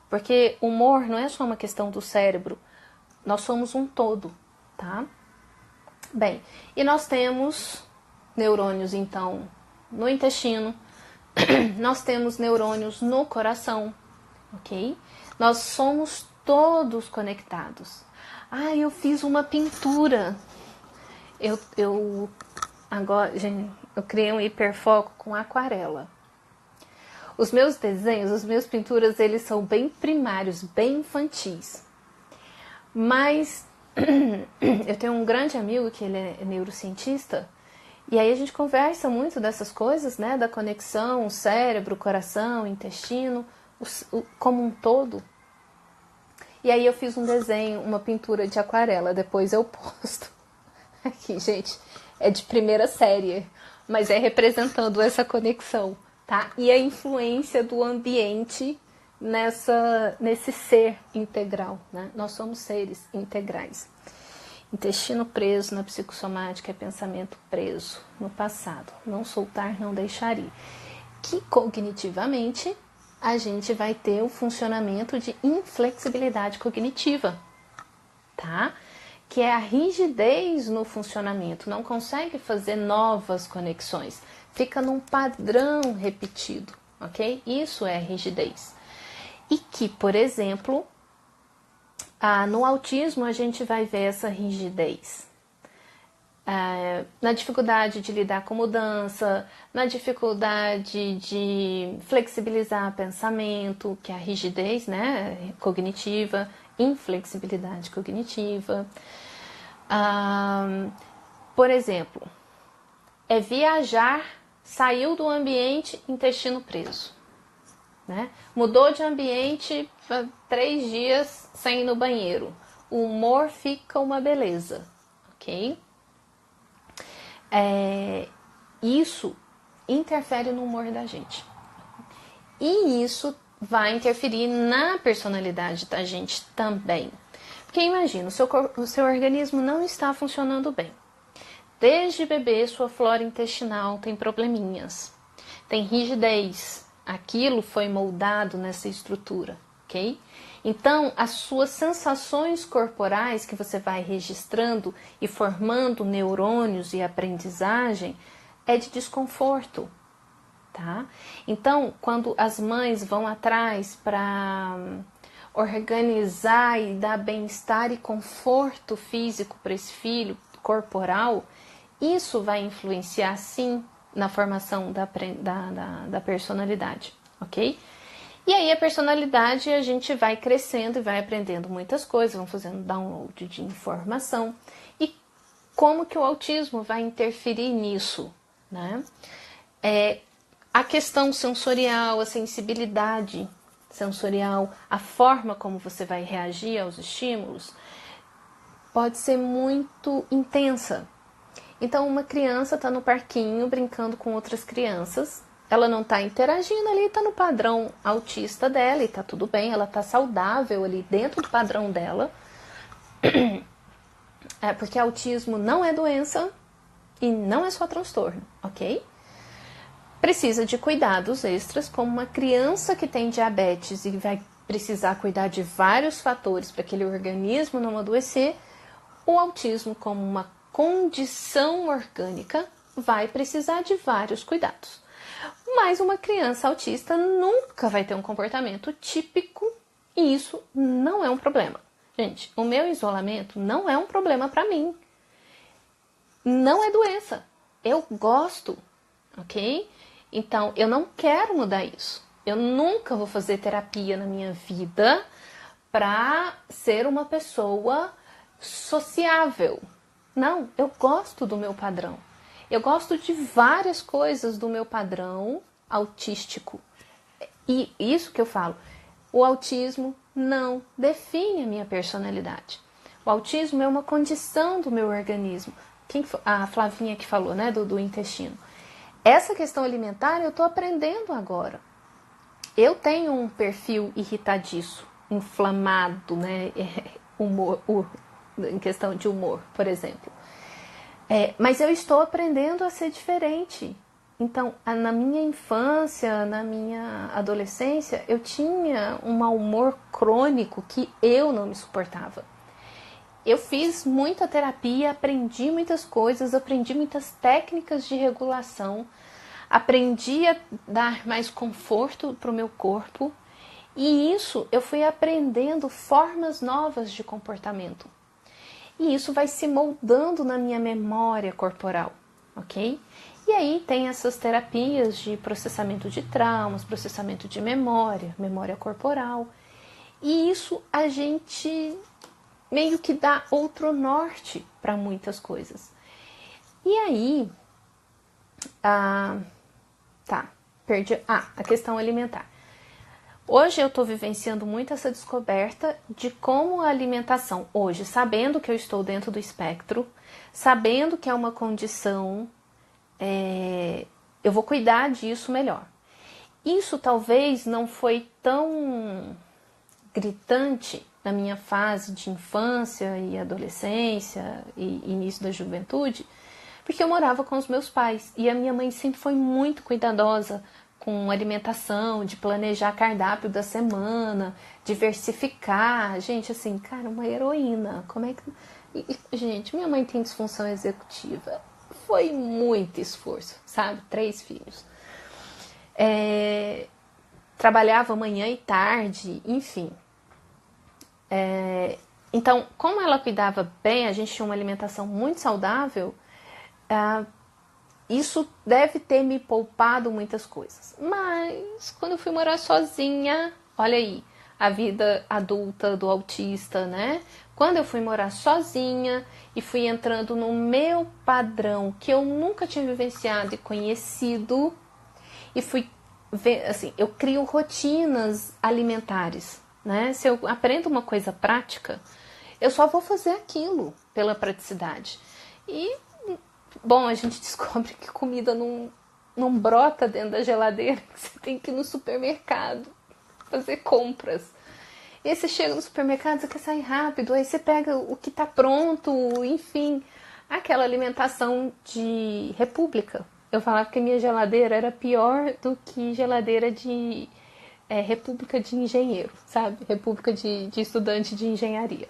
Porque o humor não é só uma questão do cérebro, nós somos um todo, tá? Bem, e nós temos neurônios, então, no intestino, nós temos neurônios no coração, ok? Nós somos todos conectados. Eu fiz uma pintura. Agora, gente, eu criei um hiperfoco com aquarela. Os meus desenhos, as minhas pinturas, eles são bem primários, bem infantis. Mas eu tenho um grande amigo que ele é neurocientista, e aí a gente conversa muito dessas coisas, né? Da conexão, cérebro, coração, intestino, como um todo. E aí eu fiz um desenho, uma pintura de aquarela, depois eu posto. Aqui, gente, é de primeira série, mas é representando essa conexão, tá? E a influência do ambiente nesse ser integral, né? Nós somos seres integrais. Intestino preso na psicossomática é pensamento preso no passado. Não soltar, não deixar ir. Que cognitivamente a gente vai ter o funcionamento de inflexibilidade cognitiva, tá? Que é a rigidez no funcionamento, não consegue fazer novas conexões, fica num padrão repetido, ok? Isso é rigidez. E que, por exemplo, no autismo a gente vai ver essa rigidez. Na dificuldade de lidar com mudança, na dificuldade de flexibilizar pensamento, que é a rigidez, né, cognitiva, inflexibilidade cognitiva. Por exemplo, é viajar, saiu do ambiente, intestino preso. Né? Mudou de ambiente 3 dias sem ir no banheiro. O humor fica uma beleza, ok? Isso interfere no humor da gente. E isso vai interferir na personalidade da gente também. Porque imagina, o seu organismo não está funcionando bem. Desde bebê, sua flora intestinal tem probleminhas. Tem rigidez. Aquilo foi moldado nessa estrutura, ok? Então, as suas sensações corporais que você vai registrando e formando neurônios e aprendizagem é de desconforto, tá? Então, quando as mães vão atrás para organizar e dar bem-estar e conforto físico para esse filho, corporal, isso vai influenciar sim na formação da personalidade, ok? E aí a personalidade a gente vai crescendo e vai aprendendo muitas coisas, vamos fazendo download de informação. E como que o autismo vai interferir nisso, né? A questão sensorial, a sensibilidade sensorial, a forma como você vai reagir aos estímulos pode ser muito intensa. Então, uma criança está no parquinho brincando com outras crianças, ela não está interagindo ali, está no padrão autista dela e está tudo bem, ela está saudável ali dentro do padrão dela. Porque autismo não é doença e não é só transtorno, ok? Precisa de cuidados extras, como uma criança que tem diabetes e vai precisar cuidar de vários fatores para aquele organismo não adoecer. O autismo, como uma condição orgânica, vai precisar de vários cuidados. Mas uma criança autista nunca vai ter um comportamento típico e isso não é um problema. Gente, o meu isolamento não é um problema para mim. Não é doença. eu gosto, ok? Então, eu não quero mudar isso. Eu nunca vou fazer terapia na minha vida para ser uma pessoa sociável. Não, eu gosto do meu padrão. Eu gosto de várias coisas do meu padrão autístico. E isso que eu falo, o autismo não define a minha personalidade. O autismo é uma condição do meu organismo. A Flavinha que falou, né, do intestino. Essa questão alimentar eu estou aprendendo agora. Eu tenho um perfil irritadiço, inflamado, né, em questão de humor, por exemplo. Mas eu estou aprendendo a ser diferente. Então, na minha infância, na minha adolescência, eu tinha um mau humor crônico que eu não me suportava. Eu fiz muita terapia, aprendi muitas coisas, aprendi muitas técnicas de regulação, aprendi a dar mais conforto para o meu corpo, e isso eu fui aprendendo formas novas de comportamento. E isso vai se moldando na minha memória corporal, ok? E aí tem essas terapias de processamento de traumas, processamento de memória, memória corporal. E isso a gente meio que dá outro norte para muitas coisas. E aí, a questão alimentar. Hoje eu estou vivenciando muito essa descoberta de como a alimentação, hoje, sabendo que eu estou dentro do espectro, sabendo que é uma condição, eu vou cuidar disso melhor. Isso talvez não foi tão gritante na minha fase de infância e adolescência e início da juventude, porque eu morava com os meus pais e a minha mãe sempre foi muito cuidadosa com alimentação, de planejar cardápio da semana, diversificar. Gente, assim, cara, uma heroína. Como é que... gente, minha mãe tem disfunção executiva. Foi muito esforço, sabe? 3 filhos. Trabalhava manhã e tarde, enfim. Então, como ela cuidava bem, a gente tinha uma alimentação muito saudável, isso deve ter me poupado muitas coisas. Mas quando eu fui morar sozinha, olha aí, a vida adulta do autista, né? Quando eu fui morar sozinha e fui entrando no meu padrão que eu nunca tinha vivenciado e conhecido, e fui ver, assim, eu crio rotinas alimentares, né? Se eu aprendo uma coisa prática, eu só vou fazer aquilo pela praticidade. E bom, a gente descobre que comida não brota dentro da geladeira, que você tem que ir no supermercado fazer compras. E aí você chega no supermercado, você quer sair rápido, aí você pega o que está pronto, enfim, aquela alimentação de república. Eu falava que a minha geladeira era pior do que geladeira de república de engenheiro, sabe? República de estudante de engenharia.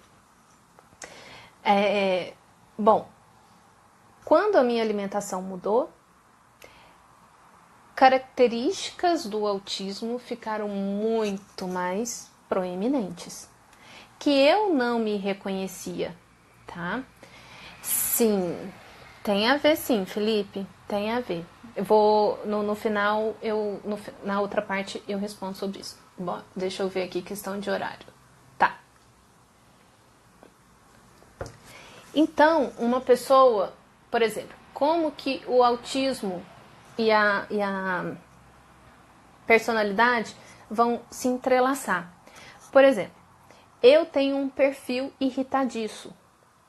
Bom, quando a minha alimentação mudou, características do autismo ficaram muito mais proeminentes, que eu não me reconhecia, tá? Sim, tem a ver sim, Felipe, tem a ver. Eu vou, no final, na outra parte eu respondo sobre isso. Bom, deixa eu ver aqui questão de horário. Tá. Então, uma pessoa, por exemplo, como que o autismo e a personalidade vão se entrelaçar? Por exemplo, eu tenho um perfil irritadiço,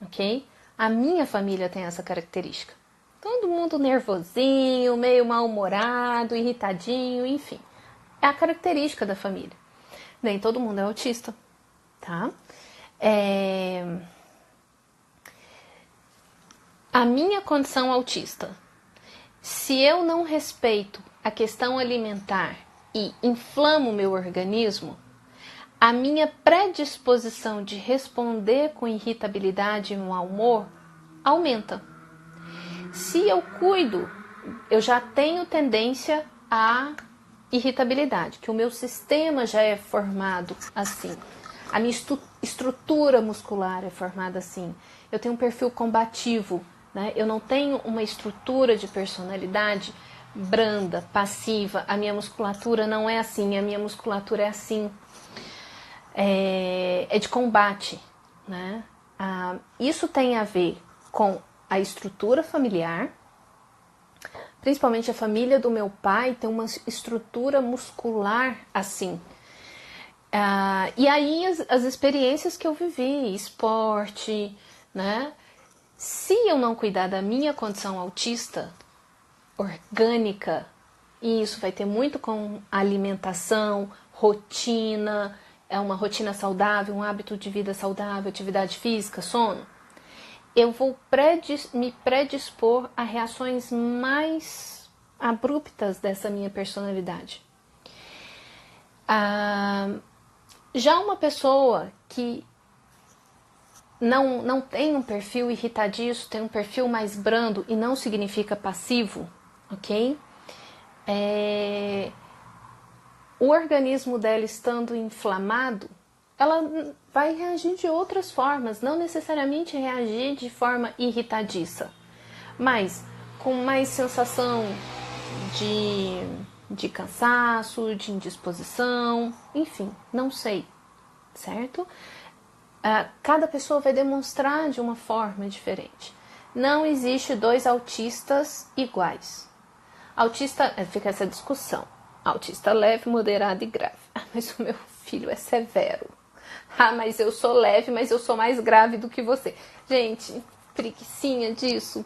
ok? A minha família tem essa característica. Todo mundo nervosinho, meio mal-humorado, irritadinho, enfim. É a característica da família. Nem todo mundo é autista, tá? A minha condição autista, se eu não respeito a questão alimentar e inflamo o meu organismo, a minha predisposição de responder com irritabilidade e mau humor aumenta. Se eu cuido, eu já tenho tendência à irritabilidade, que o meu sistema já é formado assim. A minha estrutura muscular é formada assim. Eu tenho um perfil combativo, né? Eu não tenho uma estrutura de personalidade branda, passiva. A minha musculatura não é assim, a minha musculatura é assim. É de combate, né? Isso tem a ver com a estrutura familiar, principalmente a família do meu pai tem uma estrutura muscular assim. E aí as experiências que eu vivi, esporte, né? Se eu não cuidar da minha condição autista orgânica, e isso vai ter muito com alimentação, rotina, uma rotina saudável, um hábito de vida saudável, atividade física, sono, eu vou me predispor a reações mais abruptas dessa minha personalidade. Já uma pessoa que não tem um perfil irritadiço, tem um perfil mais brando e não significa passivo, ok? O organismo dela estando inflamado, ela vai reagir de outras formas, não necessariamente reagir de forma irritadiça, mas com mais sensação de cansaço, de indisposição, enfim, não sei, certo? Cada pessoa vai demonstrar de uma forma diferente. Não existe dois autistas iguais. Autista, fica essa discussão. Autista leve, moderado e grave. Mas o meu filho é severo. Mas eu sou leve, mas eu sou mais grave do que você. Gente, preguicinha disso.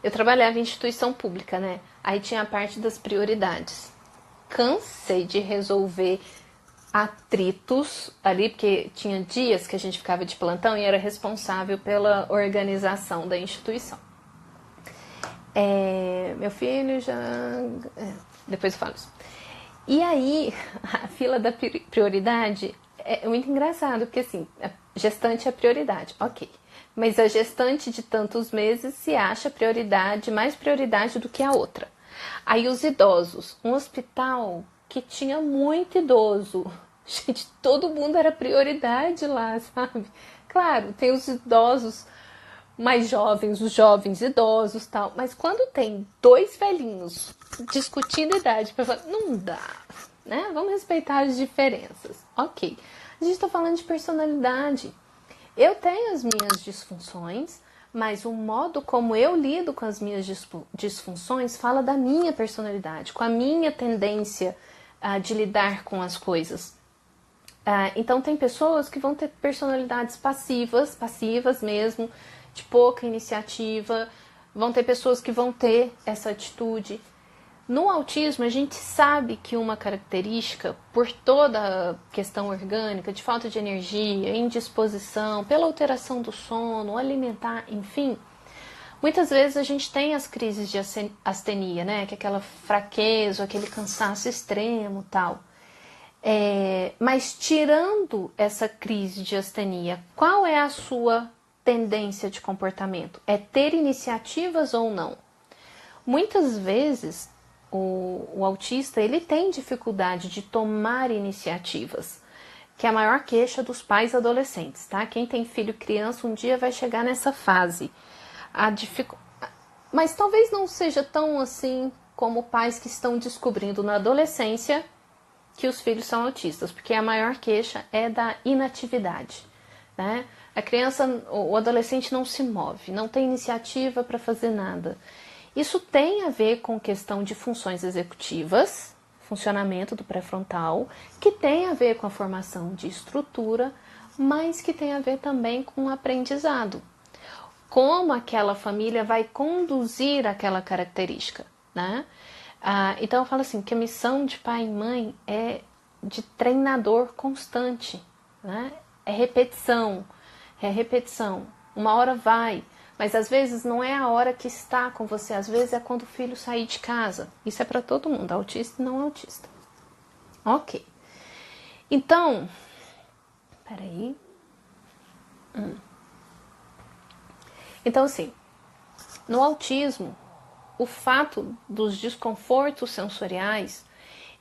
Eu trabalhava em instituição pública, né? Aí tinha a parte das prioridades. Cansei de resolver atritos ali, porque tinha dias que a gente ficava de plantão e era responsável pela organização da instituição. Meu filho já... depois eu falo isso. E aí, a fila da prioridade é muito engraçado, porque assim, a gestante é prioridade, ok. Mas a gestante de tantos meses se acha prioridade, mais prioridade do que a outra. Aí os idosos, um hospital que tinha muito idoso. Gente, todo mundo era prioridade lá, sabe? Claro, tem os idosos mais jovens, os jovens idosos, tal. Mas quando tem dois velhinhos discutindo idade, não dá, né? Vamos respeitar as diferenças. Ok. A gente tá falando de personalidade. Eu tenho as minhas disfunções, mas o modo como eu lido com as minhas disfunções fala da minha personalidade, com a minha tendência de lidar com as coisas. Então tem pessoas que vão ter personalidades passivas mesmo, de pouca iniciativa, vão ter pessoas que vão ter essa atitude. No autismo, a gente sabe que uma característica, por toda a questão orgânica, de falta de energia, indisposição, pela alteração do sono, alimentar, enfim, muitas vezes a gente tem as crises de astenia, né? Que é aquela fraqueza, aquele cansaço extremo, tal. Mas tirando essa crise de astenia, qual é a sua tendência de comportamento? É ter iniciativas ou não? Muitas vezes o autista ele tem dificuldade de tomar iniciativas, que é a maior queixa dos pais adolescentes, tá? Quem tem filho criança um dia vai chegar nessa fase. Mas talvez não seja tão assim como pais que estão descobrindo na adolescência que os filhos são autistas, porque a maior queixa é da inatividade, né? A criança, o adolescente não se move, não tem iniciativa para fazer nada. Isso tem a ver com questão de funções executivas, funcionamento do pré-frontal, que tem a ver com a formação de estrutura, mas que tem a ver também com o aprendizado. Como aquela família vai conduzir aquela característica, né? Então eu falo assim, que a missão de pai e mãe é de treinador constante, né? É repetição. Uma hora vai, mas às vezes não é a hora que está com você, às vezes é quando o filho sair de casa. Isso é para todo mundo, autista e não autista. Ok. Então, peraí. Então, assim, no autismo, o fato dos desconfortos sensoriais,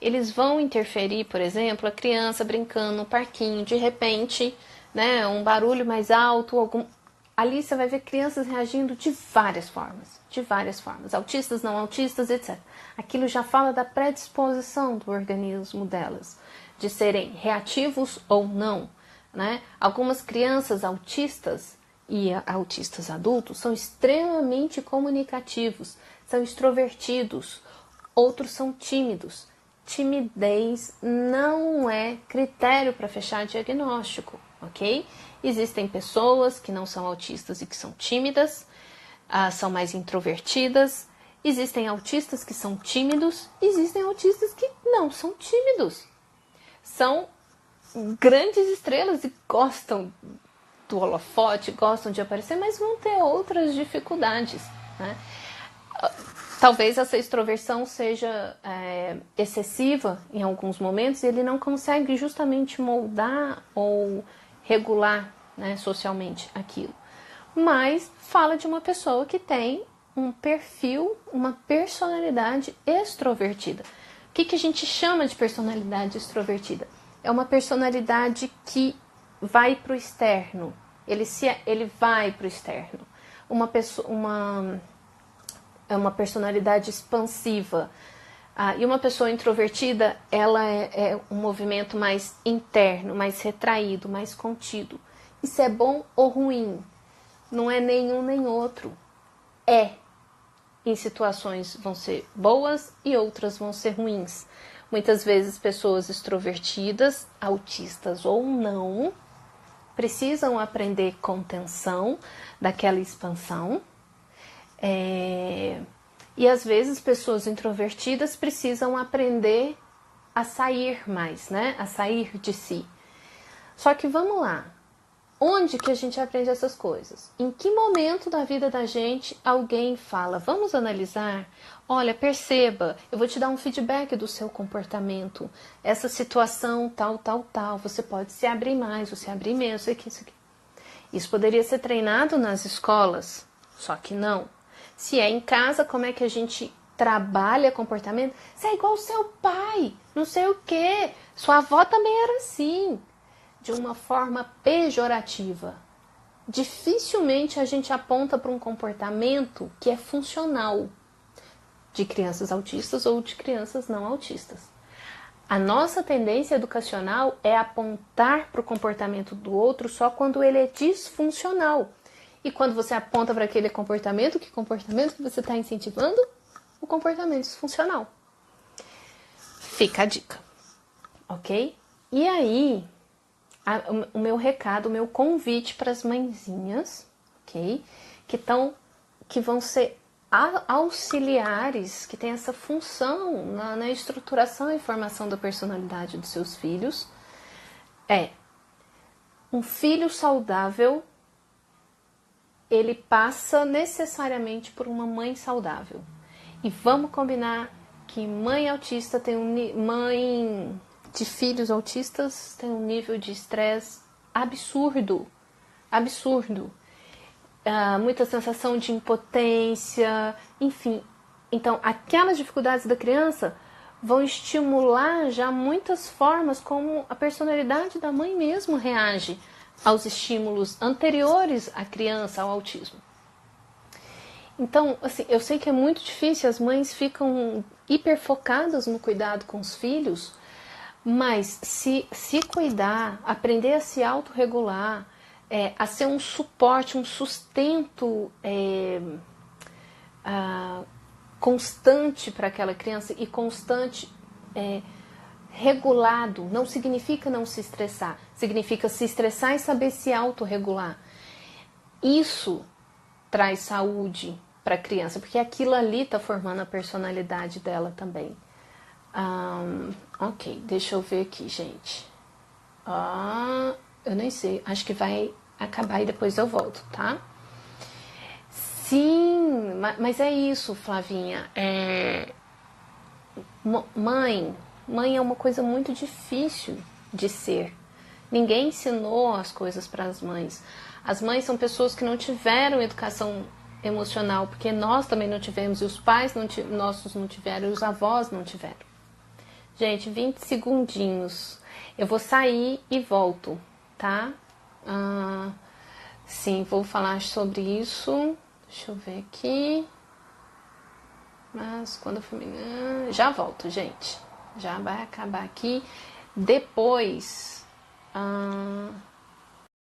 eles vão interferir, por exemplo, a criança brincando no parquinho, de repente, né, um barulho mais alto, ali você vai ver crianças reagindo de várias formas, autistas, não autistas, etc. Aquilo já fala da predisposição do organismo delas, de serem reativos ou não, né? Algumas crianças autistas e autistas adultos são extremamente comunicativos, são extrovertidos, outros são tímidos. Timidez não é critério para fechar diagnóstico, ok? Existem pessoas que não são autistas e que são tímidas, são mais introvertidas. Existem autistas que são tímidos, existem autistas que não são tímidos. São grandes estrelas e gostam do holofote, gostam de aparecer, mas vão ter outras dificuldades, né? Talvez essa extroversão seja excessiva em alguns momentos e ele não consegue justamente moldar ou regular, né, socialmente aquilo. Mas fala de uma pessoa que tem um perfil, uma personalidade extrovertida. O que a gente chama de personalidade extrovertida? É uma personalidade que vai para o externo. Ele vai para o externo. É uma personalidade expansiva. E uma pessoa introvertida, ela é um movimento mais interno, mais retraído, mais contido. Isso é bom ou ruim? Não é nenhum nem outro. Em situações vão ser boas e outras vão ser ruins. Muitas vezes pessoas extrovertidas, autistas ou não, precisam aprender contenção daquela expansão. E às vezes pessoas introvertidas precisam aprender a sair mais, né? A sair de si. Só que vamos lá. Onde que a gente aprende essas coisas? Em que momento da vida da gente alguém fala, vamos analisar? Olha, perceba, eu vou te dar um feedback do seu comportamento. Essa situação, tal, tal, tal. Você pode se abrir mais, você abrir menos, isso aqui. Isso poderia ser treinado nas escolas, só que não. Se é em casa, como é que a gente trabalha comportamento? Você é igual ao seu pai, não sei o quê. Sua avó também era assim. De uma forma pejorativa. Dificilmente a gente aponta para um comportamento que é funcional de crianças autistas ou de crianças não autistas. A nossa tendência educacional é apontar para o comportamento do outro só quando ele é disfuncional. E quando você aponta para aquele comportamento, que comportamento que você está incentivando? O comportamento disfuncional. Fica a dica, ok? E aí, o meu recado, o meu convite para as mãezinhas, ok? Que vão ser auxiliares, que têm essa função na estruturação e formação da personalidade dos seus filhos, um filho saudável, ele passa necessariamente por uma mãe saudável. E vamos combinar que mãe autista tem mãe de filhos autistas tem um nível de estresse absurdo. Muita sensação de impotência, enfim. Então, aquelas dificuldades da criança vão estimular já muitas formas como a personalidade da mãe mesmo reage aos estímulos anteriores à criança, ao autismo. Então, assim, eu sei que é muito difícil, as mães ficam hiperfocadas no cuidado com os filhos, mas se cuidar, aprender a se autorregular, a ser um suporte, um sustento constante para aquela criança e constante, regulado, não significa não se estressar, significa se estressar e saber se autorregular. Isso traz saúde para a criança, porque aquilo ali está formando a personalidade dela também. Ok, deixa eu ver aqui, gente. Eu nem sei, acho que vai acabar e depois eu volto, tá? Sim, mas é isso, Flavinha. Mãe é uma coisa muito difícil de ser. Ninguém ensinou as coisas para as mães. As mães são pessoas que não tiveram educação emocional, porque nós também não tivemos, e os pais nossos não tiveram, e os avós não tiveram. Gente, 20 segundinhos. Eu vou sair e volto, tá? Sim, vou falar sobre isso. Deixa eu ver aqui. Mas quando eu já volto, gente. Já vai acabar aqui. Depois.